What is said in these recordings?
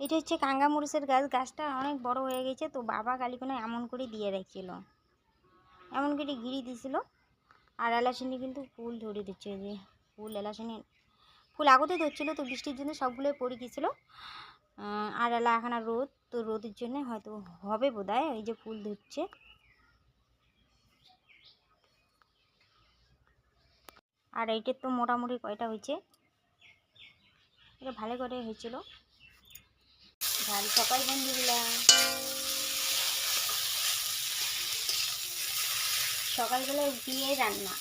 এটা হচ্ছে কাঙ্গা মরিচের গাছ। গাছটা অনেক বড় হয়ে গেছে, তো বাবা কালিকোনা এমন করে দিয়ে রাখছিল, এমন করে ঘিরে দিছিল। আর এলাচিনি কিন্তু ফুল ধরে দিচ্ছে, যে ফুল এলাচিনি ফুল আগতে ধরছিল, তো বৃষ্টির জন্য সবগুলো পড়ে গেছিলো। আর এলা এখন রোদ, তো রোদের জন্য হয়তো হবে বোধহয়, এই যে ফুল ধরছে। আর এইটার তো মোটামুটি কয়টা হয়েছে, এটা ভালো করে হয়েছিল। ঝাল সকাল বন্ধুগুলা, সকালবেলা দিয়ে রান্না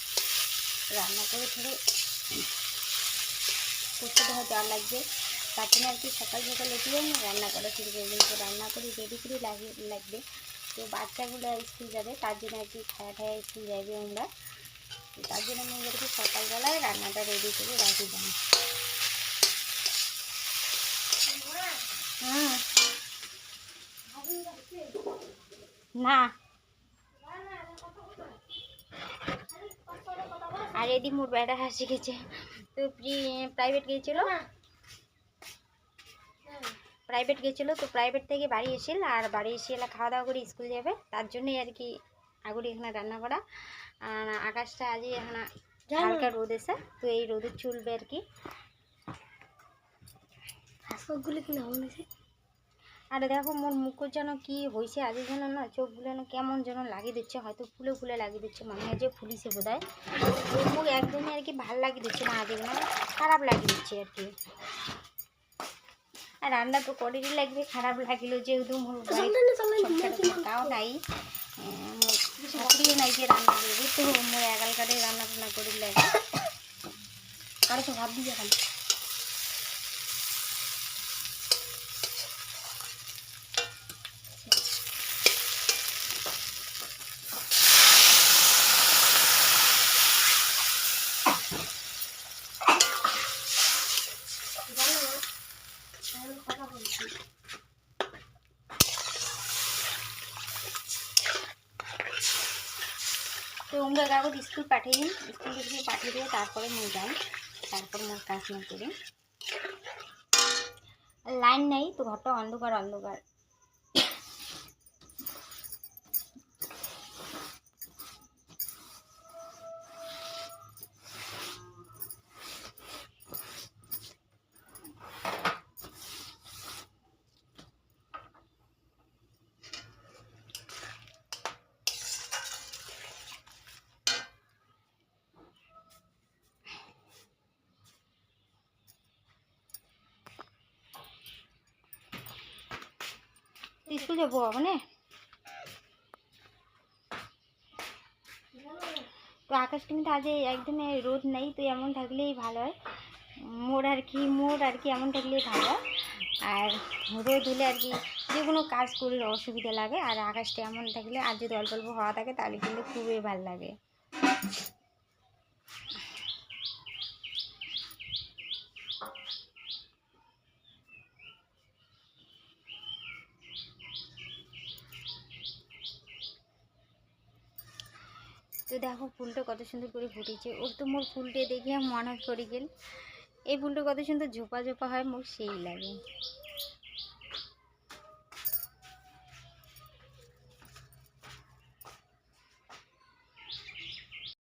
করে ধরে করতে হয়, জল লাগবে, তার জন্য আর কি সকাল সকাল উঠে রান্না করা শুরু করে দিন। তো রান্না করে রেডি করে লাগবে, তো বাচ্চাগুলো স্কুল যাবে, তার জন্য আর কি খায়া স্কুল যাবে আমরা, তো তার জন্য আমি ওদেরকে সকালবেলায় রান্নাটা রেডি করে রাখি দেন। না আর এদি মোর বেড়া হাসি গেছে, তো প্রাইভেট গেছিলো, তো প্রাইভেট থেকে বাড়ি এসেছিল, আর বাড়ি এসে এলা খাওয়া দাওয়া করে স্কুল যাবে, তার জন্যই আর কি আগুরি এখানে রান্না করা। আর আকাশটা আজই এখানে হালকা রোদ এসে, তো এই রোদে চলবে আর কি। আর দেখো মোর মুখ যেন কি হয়েছে আজ, যেন না চোখগুলো যেন কেমন যেন লাগিয়ে দিচ্ছে, হয়তো ফুলে ফুলে লাগিয়ে দিচ্ছে, মনে হয় যে ফুলিছে বোধ হয়। মুখ একদমই আর কি ভাল লাগিয়ে দিচ্ছে না, আজ না খারাপ লাগিয়ে দিচ্ছে আর কি। আর রান্না তো করেরই লাগবে, খারাপ লাগিল যেহেতু মোর তাও নাই, শাশুড়িও নাই যে রান্না করবে, তো মোর একালকারে রান্না টান্না করে লাগে। কারো তো ভাব দিয়ে খালি তো আমরা কাগজ স্কুল পাঠিয়ে দিন, স্কুল থেকে পাঠিয়ে দিয়ে তারপরে নিয়ে যাই, তারপর মোর কাজ না করি। লাইন নাই, তো ঘরটা অন্ধকার অন্ধকার। স্কুল যাবো মানে, তো আকাশ কিন্তু আজ একদমই রোদ নেই, তো এমন থাকলেই ভালো হয়। মোর আর কি এমন থাকলেই ভালো হয়। আর রোদ হলে আর কি যে কোনো কাজ করার অসুবিধা লাগে, আর আকাশটা এমন থাকলে, আর যদি অল্প অল্প হাওয়া থাকে তাহলে কিন্তু খুবই ভালো লাগে। তো দেখো ফুলটা কত সুন্দর করে ফুটেছে, ওর তো মোর ফুলটা দেখে মনে করে গেল এই ফুলটা কত সুন্দর ঝোপা ঝোপা হয়, মোর সেই লাগে।